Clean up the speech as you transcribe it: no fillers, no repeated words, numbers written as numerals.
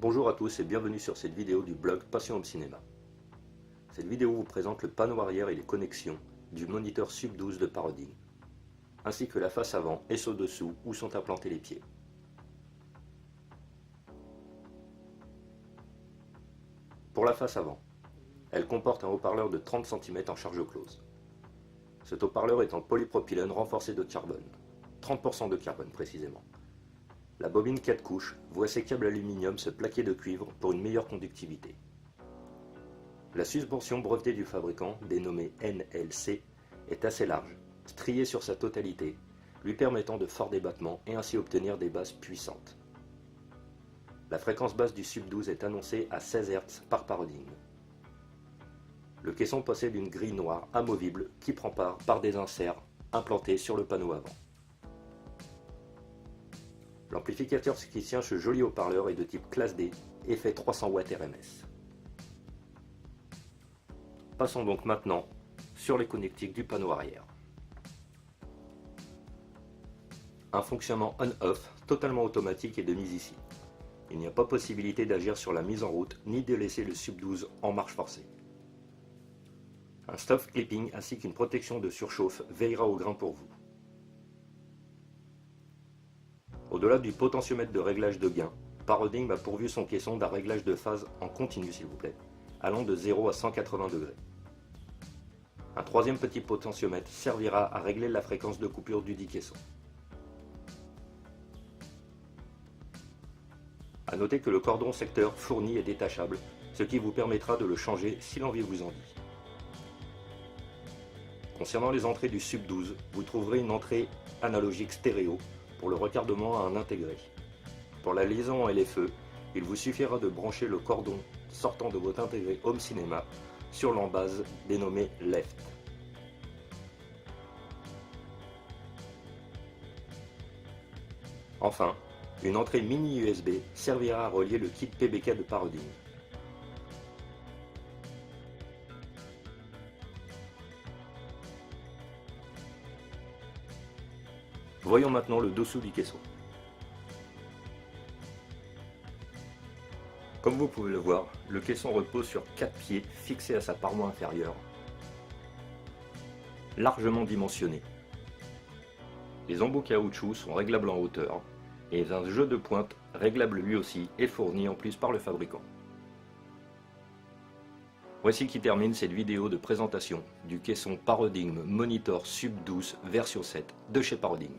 Bonjour à tous et bienvenue sur cette vidéo du blog Passion Home Cinéma. Cette vidéo vous présente le panneau arrière et les connexions du moniteur Sub 12 de Paradigm, ainsi que la face avant et son dessous où sont implantés les pieds. Pour la face avant, elle comporte un haut-parleur de 30 cm en charge close. Cet haut-parleur est en polypropylène renforcé de carbone, 30% de carbone précisément. La bobine 4 couches voit ses câbles aluminium se plaquer de cuivre pour une meilleure conductivité. La suspension brevetée du fabricant, dénommée NLC, est assez large, striée sur sa totalité, lui permettant de forts débattements et ainsi obtenir des basses puissantes. La fréquence basse du Sub 12 est annoncée à 16 Hz par Paradigm. Le caisson possède une grille noire amovible qui prend part par des inserts implantés sur le panneau avant. L'amplificateur qui tient ce joli haut-parleur est de type classe D et fait 300 watts RMS. Passons donc maintenant sur les connectiques du panneau arrière. Un fonctionnement on-off totalement automatique est de mise ici. Il n'y a pas possibilité d'agir sur la mise en route ni de laisser le Sub 12 en marche forcée. Un stop clipping ainsi qu'une protection de surchauffe veillera au grain pour vous. Au-delà du potentiomètre de réglage de gain, Paradigm a pourvu son caisson d'un réglage de phase en continu s'il vous plaît, allant de 0 à 180 degrés. Un troisième petit potentiomètre servira à régler la fréquence de coupure du dit caisson. A noter que le cordon secteur fourni est détachable, ce qui vous permettra de le changer si l'envie vous en dit. Concernant les entrées du Sub 12, vous trouverez une entrée analogique stéréo pour le retardement à un intégré. Pour la liaison en LFE, il vous suffira de brancher le cordon sortant de votre intégré Home Cinéma sur l'embase dénommée Left. Enfin, une entrée mini USB servira à relier le kit PBK de Paradigm. Voyons maintenant le dessous du caisson. Comme vous pouvez le voir, le caisson repose sur 4 pieds fixés à sa paroi inférieure, largement dimensionnés. Les embouts caoutchouc sont réglables en hauteur et un jeu de pointe réglable lui aussi est fourni en plus par le fabricant. Voici qui termine cette vidéo de présentation du caisson Paradigm Monitor Sub 12 version 7 de chez Paradigm.